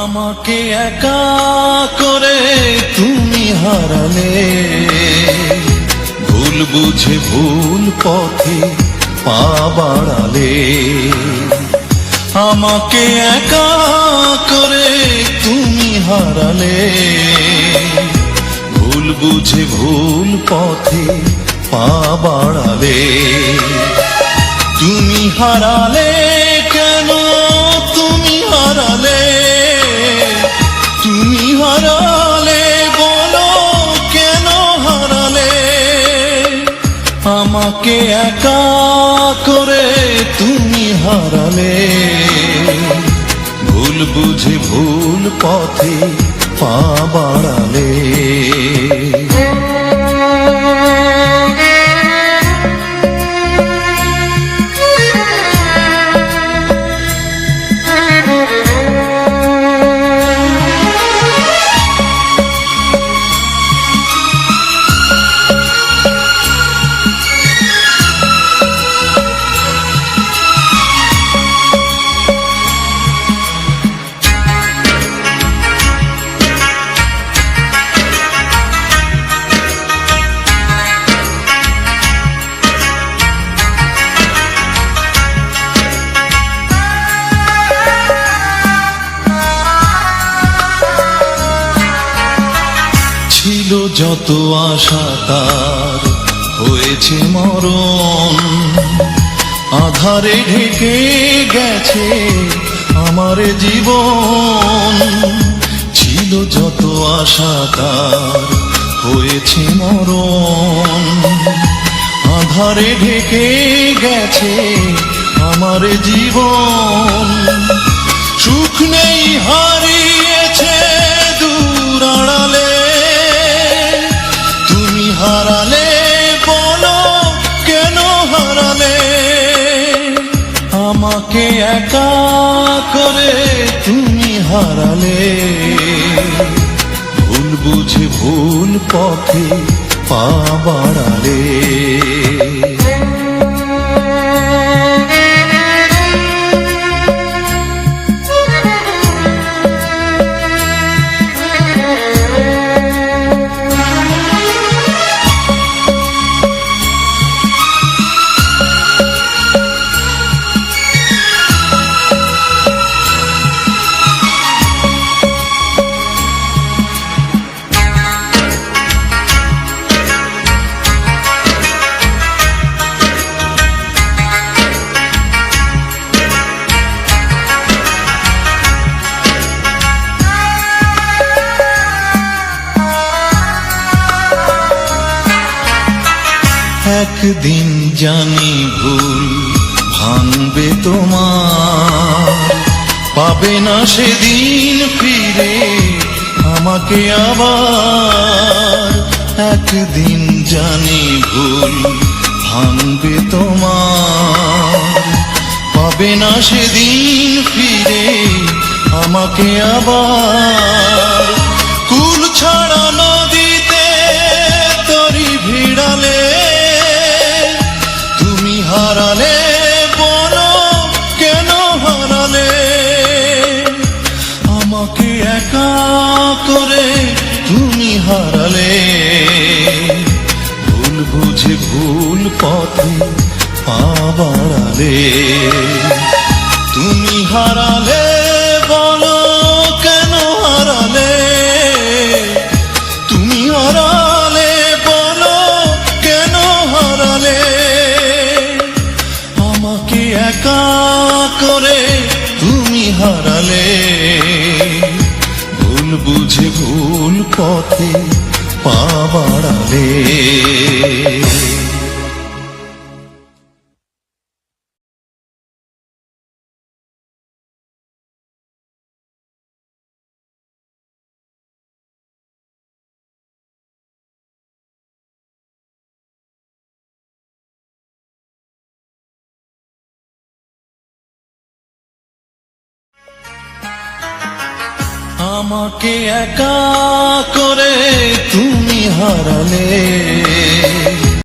আমাকে একা করে তুমি হারালে, ভুল বুঝে ভুল পথে পা বাড়ালে। আমাকে একা করে তুমি হারালে, ভুল বুঝে ভুল পথে পা বাড়ালে। তুমি হারালে কেন, তুমি হারালে, তুমি হারালে বলো কেন হারালে। আমাকে একা করে তুমি হারালে, ভুল বুঝে ভুল পথে পা বাড়ালে। ছিল যত আশা তার হয়েছে মরণ, আধারে ঢেকে গেছে আমার জীবন। ছিল যত আশা তার হয়েছে মরণ, আধারে ঢেকে গেছে আমার জীবন। সুখ নেই হারিয়েছে দূর আড়ালে, তুমি হারালে বলো কেন হারালে। আমাকে একা করে তুমি হারালে, ভুল বুঝে ভুল পথে পা বাড়ালে। একদিন জানি ভুল ভাঙবে তোমার, পাবে না সেদিন ফিরে আমাকে আবার। একদিন জানি ভুল ভাঙবে তোমার, পাবে না সেদিন ফিরে আমাকে আবার। কুল ছাড়া নদীতে তরি ভিড়ালে, হারালে বলো কেন হারালে। আমাকে একা করে তুমি হারালে, ভুল বুঝে ভুল পথে পা বাড়ালে। তুমি হারালে বলো কেন হারালে, তুমি হারালে বলো কেন হারালে। আমাকে একা করে তুমি হারালে, ভুল বুঝে ভুল পথে পা বাড়ালে। আমাকে একা করে তুমি হারালে,